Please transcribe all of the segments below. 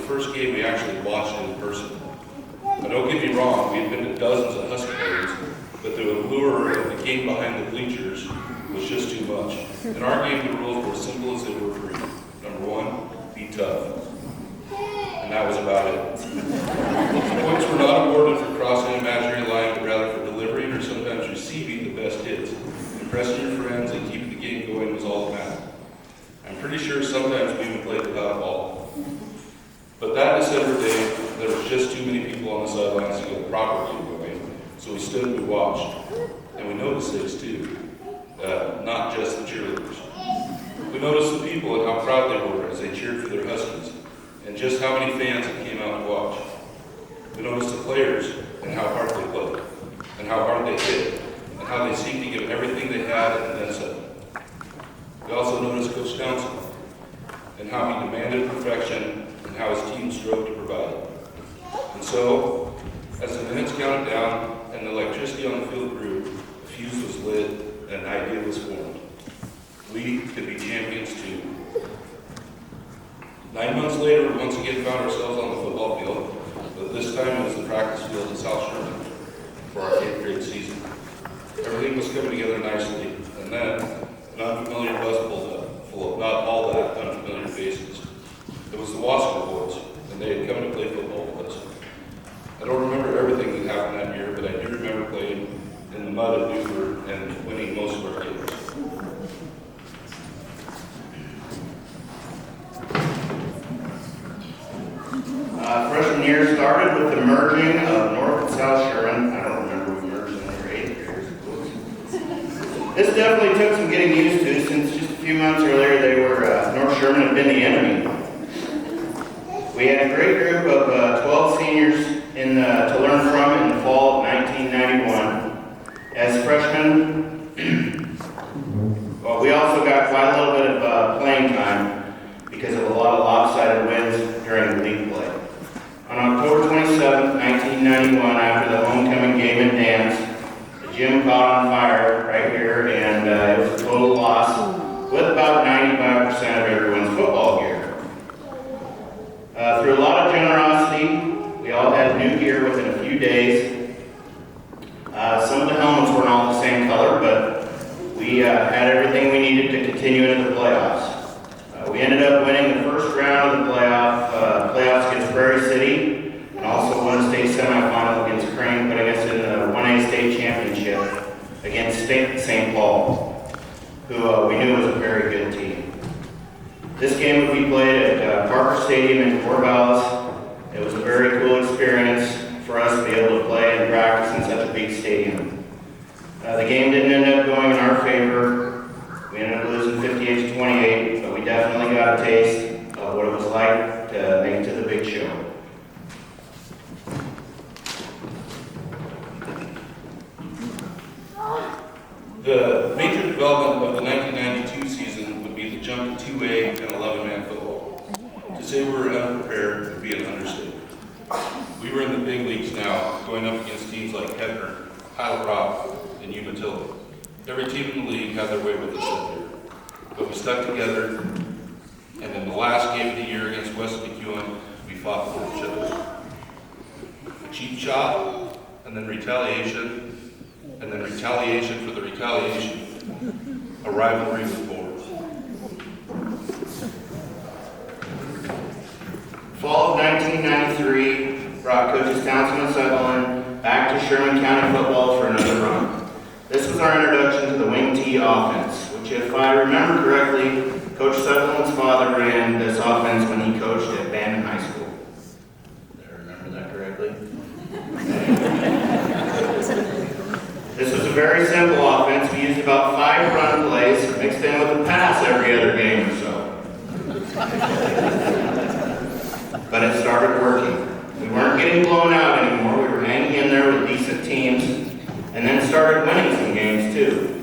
first game we actually watched in person. Now don't get me wrong, we had been to dozens of Husky games, but the allure of the game behind the bleachers was just too much. In our game, the rules were as simple as they were free. Number one, be tough. And that was about it. The points were not awarded for crossing an imaginary line, but rather for delivering or sometimes receiving the best hits. Impressing your friends and keeping the game going was all that mattered. I'm pretty sure sometimes we even played without a ball. But that December day, there were just too many people on the sidelines to get a proper game going, so we stood and we watched. And we noticed things too, not just the cheerleaders. We noticed the people and how proud they were as they cheered for their Huskies, and just how many fans that came out to watch. We noticed the players and how hard they played, and how hard they hit, and how they seemed to give everything they had and then some. We also noticed Coach Townsend, and how he demanded perfection, and how his team strove to provide it. And so, as the minutes counted down and the electricity on the field grew, a fuse was lit and an idea was formed. We could be champions too. 9 months later, we once again found ourselves on the football field, but this time it was the practice field at South Sherman for our 8th grade season. Everything was coming together nicely, and then an unfamiliar bus pulled up, full of not all that unfamiliar faces. It was the Wasco boys, and they had come to play football with us. I don't remember everything that happened that year, but I do remember playing in the mud at Newford and winning most of our games. Freshman year started with the merging of North and South Sherman. I don't remember we merged in your 8th years. This definitely took some getting used to, since just a few months earlier they were North Sherman had been the enemy. We had a great group of 12 seniors to learn from in the fall of 1991. As freshmen, well, we also got quite a little bit of playing time because of a lot of lopsided wins during the league play. On October 27, 1991, after the homecoming game and dance, the gym caught on fire right here, and it was a total loss with about 95% of everyone's football gear. Through a lot of generosity, we all had new gear within a few days. Some of the helmets weren't all the same color, but we had everything we needed to continue into the playoffs. We ended up winning the first round of the playoffs against Prairie City, and also won a state semifinal against Crane, putting us in the 1A state championship against St. Paul, who we knew was a very good team. This game would be played at Parker Stadium in Corvallis. It was a very cool experience for us to be able to play and practice in such a big stadium. The game didn't end up going in our favor. We ended up losing 58-28, but we definitely got a taste of what it was like to make it to the big show. The major development of the 1992 season would be the jump to 2A and 11-man football. To say we were unprepared would be an understatement. We were in the big leagues now, going up against teams like Kettner, Pilot Rock, and Umatilla. Every team in the league had their way with us that year. But we stuck together, and in the last game of the year against West McEwen, we fought for each other. A cheap shot, and then retaliation for the retaliation. A rivalry with boards. Fall of 1993 brought coaches Townsend and Sutherland back to Sherman County football for another run. This was our introduction to the wing T offense, which, if I remember correctly, Coach Sutherland's father ran this offense when he coached at Bandon High School. Did I remember that correctly? This was a very simple offense. We used about 5 run plays mixed in with a pass every other game or so. But it started working. We weren't getting blown out anymore. We were hanging in there with decent teams, and then started winning some games too.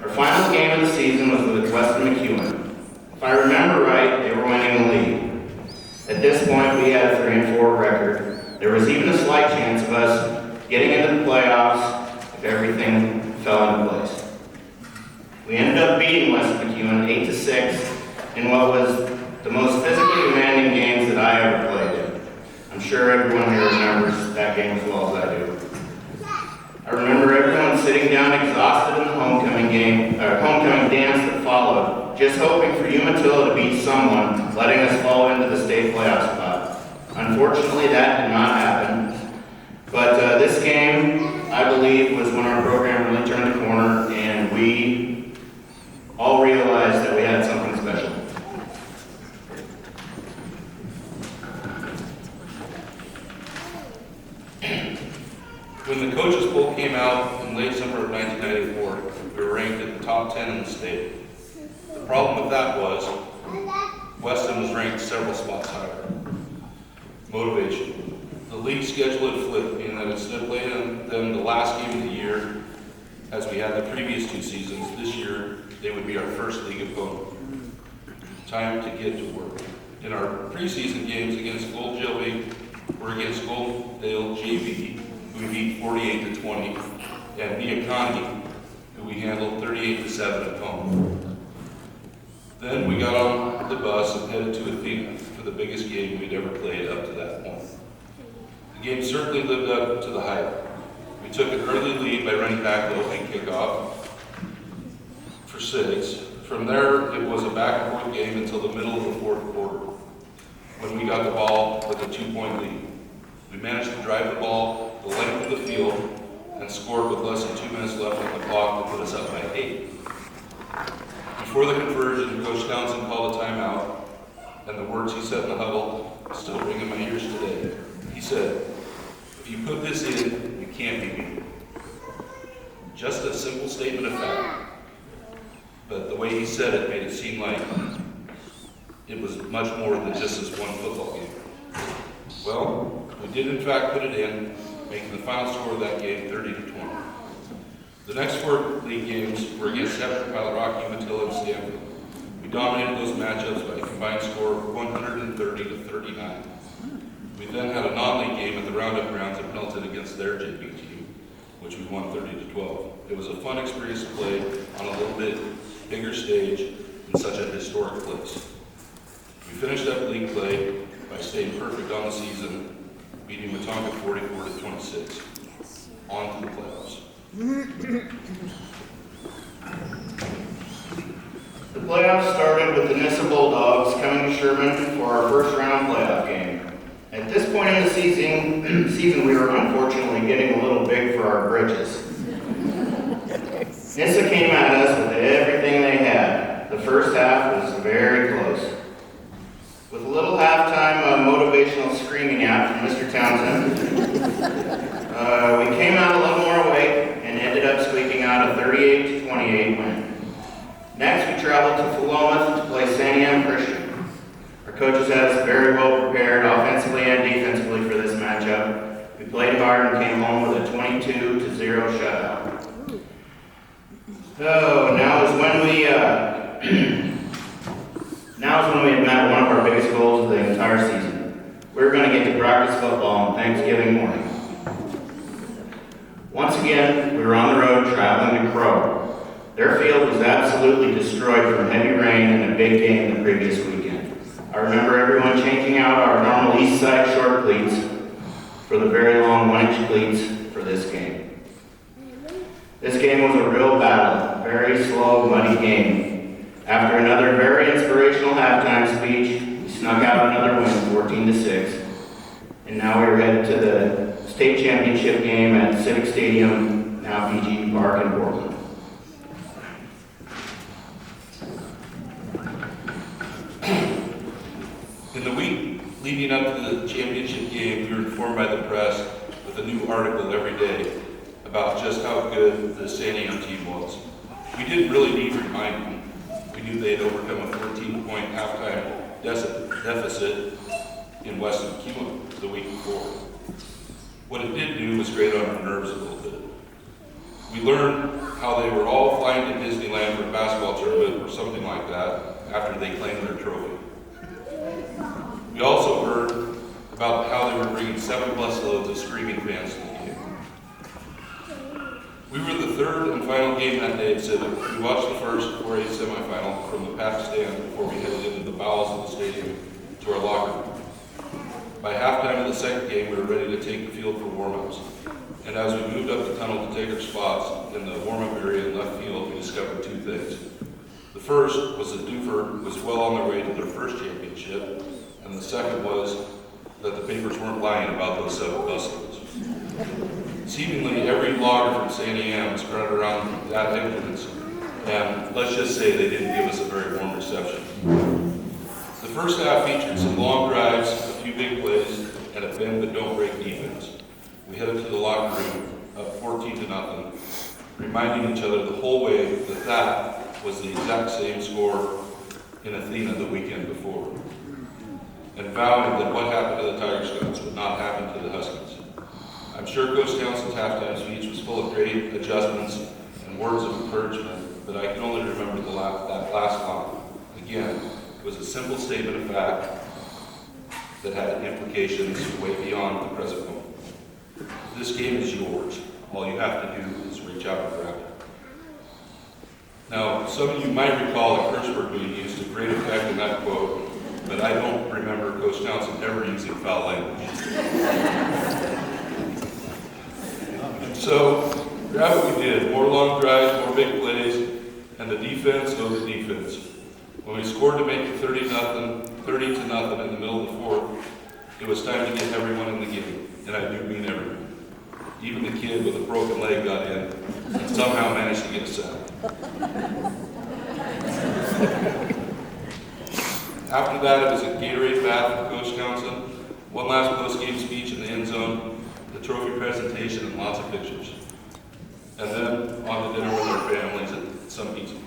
Our final game of the season was with Western McEwen. If I remember right, they were winning the league. At this point, we had a 3-4 record. There was even a slight chance of us getting into the playoffs if everything fell into place. We ended up beating West McEwen 8-6 in what was the most physically demanding games that I ever played. I'm sure everyone here remembers that game as well as I do. I remember everyone sitting down exhausted in the homecoming dance that followed, just hoping for Umatilla to beat someone, letting us fall into the state playoff spot. Unfortunately, that did not happen. But this game, I believe, was when our program really turned the corner and we all realized that we had something special. When the coaches poll came out in late summer of 1994, we were ranked in the top 10 in the state. The problem with that was Weston was ranked several spots higher. Motivation. The league schedule had flipped, meaning that instead of playing them the last game of the year, as we had the previous 2 seasons, this year they would be our first league opponent. Time to get to work. In our preseason games against Goldale JV, who we beat 48-20, and Neoconi, who we handled 38-7 at home. Then we got on the bus and headed to Athena for the biggest game we'd ever played up to that point. The game certainly lived up to the hype. We took an early lead by running back the opening kickoff for 6. From there, it was a back-and-forth game until the middle of the 4th quarter, when we got the ball with a 2-point lead. We managed to drive the ball the length of the field and scored with less than 2 minutes left on the clock to put us up by 8. Before the conversion, Coach Townsend called a timeout, and the words he said in the huddle still ring in my ears today. He said, "If you put this in, you can't be beat." Just a simple statement of fact, but the way he said it made it seem like it was much more than just this one football game. Well, we did in fact put it in, making the final score of that game 30-20. The next 4 league games were against Sherman, Rock, Umatilla, and Stanford. We dominated those matchups by a combined score of 130-39. We then had a non-league game at the Roundup grounds at Milton against their JV team, which we won 30-12. It was a fun experience to play on a little bit bigger stage in such a historic place. We finished up league play by staying perfect on the season, beating Watonga 44-26. On to the playoffs. The playoffs started with the Nissa Bulldogs coming to Sherman for our first round playoff game. At this point in the season we were unfortunately getting a little big for our britches. Nissa came at us with everything they had. The first half was very close. With a little halftime motivational screaming out from Mr. Townsend, we came out a little more awake and ended up squeaking out a 38-28 win. Next, we traveled to Philomath to play Santiam Christian. Our coaches had us very well prepared offensively and defensively for this matchup. We played hard and came home with a 22-0 shutout. So now is when we had met one of our biggest goals of the entire season. We were going to get to practice football on Thanksgiving morning. Once again, we were on the road traveling to Crow. Their field was absolutely destroyed from heavy rain and a big game the previous weekend. I remember everyone changing out our normal east side short cleats for the very long 1-inch cleats for this game. This game was a real battle, a very slow, muddy game. After another very inspirational halftime speech, we snuck out another win, 14-6. And now we're headed to the state championship game at Civic Stadium, now PG Park in Portland. In the week leading up to the championship game, we were informed by the press with a new article every day about just how good the Santiam team was. We didn't really need reminding. We knew they had overcome a 14-point halftime deficit in Western Cuba the week before. What it did do was grate on our nerves a little bit. We learned how they were all flying to Disneyland for a basketball tournament or something like that after they claimed their trophy. We also heard about how they were bringing 7 bus loads of screaming fans to the game. We were the third and final game that day at Civic. We watched the first 4A semifinal from the packed stand before we headed into the bowels of the stadium to our locker room. By halftime of the second game, we were ready to take the field for warm-ups. And as we moved up the tunnel to take our spots in the warm-up area in left field, we discovered two things. The first was that Doofer was well on their way to their first championship, and the second was that the papers weren't lying about those 7 busloads. Seemingly every blogger from Sandy Am spread around that influence, and let's just say they didn't give us a very warm reception. The first half featured some long drives, a few big plays, and a bend but don't break defense. We headed to the locker room up 14-0, reminding each other the whole way that that was the exact same score in Athena the weekend before, and vowing that what happened to the Tiger Scouts would not happen to the Huskies. I'm sure Coach Townsend's halftime speech was full of great adjustments and words of encouragement, but I can only remember that last line. Again, it was a simple statement of fact that had implications way beyond the present moment. This game is yours. All you have to do is reach out and grab it. Now, some of you might recall that Kirchberg being used to great effect in that quote, but I don't remember Coach Townsend ever using foul language. So, grab what we did. More long drives, more big plays, and the defense goes to defense. When we scored to make it 30-0 in the middle of the fourth, it was time to get everyone in the game, and I do mean everyone. Even the kid with a broken leg got in and somehow managed to get a sack. After that, it was a Gatorade bath with Coach Townsend, one last post-game speech in the end zone, the trophy presentation, and lots of pictures. And then on to dinner with our families at some pizza place.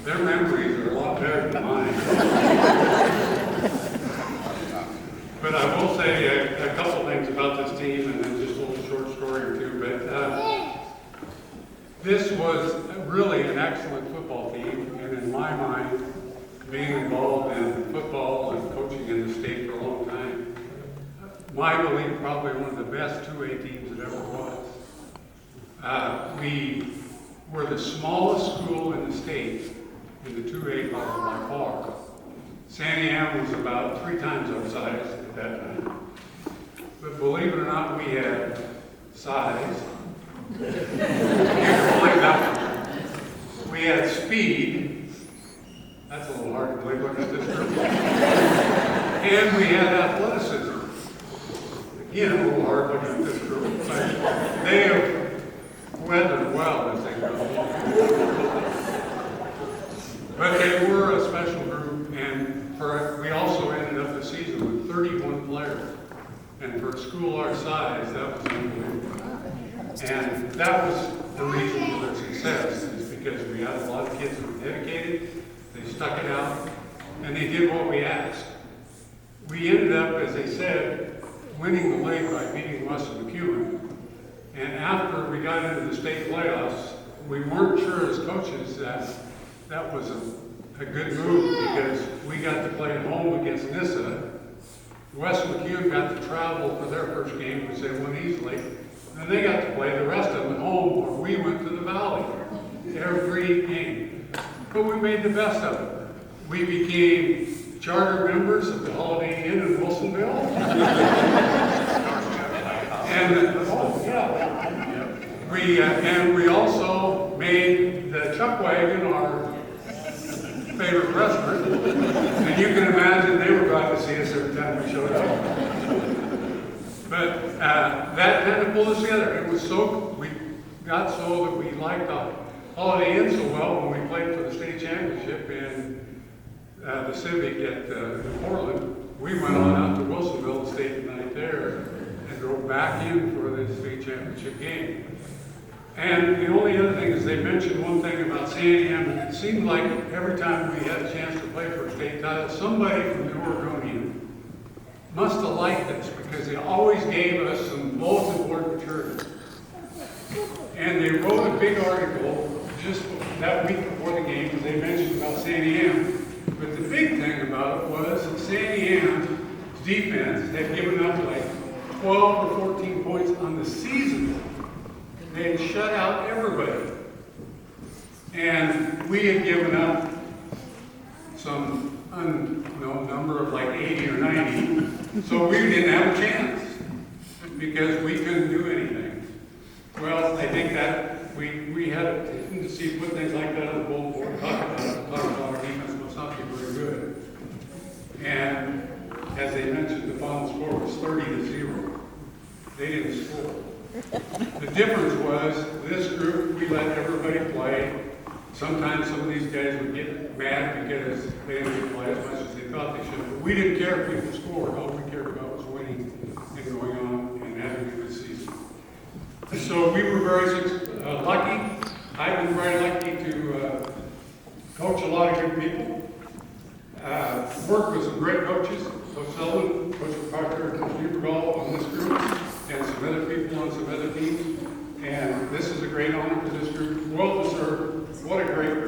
Their memories are a lot better than mine. But I will say a couple things about this team, and then just a little short story or two. But this was really an excellent football team, and in my mind, being involved in football and coaching in the state for a long time, my belief, probably one of the best 2A teams that ever was. We were the smallest school in the state in the 2A level by far. Sandy Am was about 3 times our size at that time. But believe it or not, we had size. You can believe that one. We had speed. That's a little hard to believe looking at this group. And we had athleticism. Again, a little hard looking at this group. But they have weathered well as they go. But they were a special group, and we also ended up the season with 31 players. And for a school our size, that was unbelievable. And that was the reason for their success, is because we had a lot of kids who were dedicated, they stuck it out, and they did what we asked. We ended up, as they said, winning the league by beating Western McEwen. And after we got into the state playoffs, we weren't sure as coaches that was a good move, because we got to play at home against Nissa. West McEwen got to travel for their first game, which they won easily. And they got to play the rest of them at home, where we went to the Valley every game. But we made the best of it. We became charter members of the Holiday Inn in Wilsonville. And we also made the Chuck Wagon our favorite restaurant. And you can imagine they were glad to see us every time we showed up. But that kind of pulled us together. It was we got so that we liked the Holiday Inn so well when we played for the state championship in the Civic at Portland. We went on out to Wilsonville and stayed the night there and drove back in for the state championship game. And the only other thing is they mentioned one thing about Sandy Am, and it seemed like every time we had a chance to play for a state title, somebody from the Oregonian must have liked us, because they always gave us some bulletin board material. And they wrote a big article just that week before the game, because they mentioned about Sandy Am. But the big thing about it was that Sandy Am's defense had given up like 12 or 14 points on the season. They had shut out everybody. And we had given up some number of like 80 or 90, so we didn't have a chance because we couldn't do anything. Well, I think that we had a tendency to put things like that on the bulletin board, talk about our defense must not be very good. And as they mentioned, the final score was 30-0. They didn't score. The difference was this group, we let everybody play. Sometimes some of these guys would get mad because they didn't play as much as they thought they should. But we didn't care if people scored. All we cared about was winning and going on and having a good season. So we were very lucky. I've been very lucky to coach a lot of good people. Work with some great coaches. Coach Sullivan, Coach Parker, and Coach Liebergall on this group, and some other people on some other teams. And this is a great honor for this group. Well deserved. What a great group.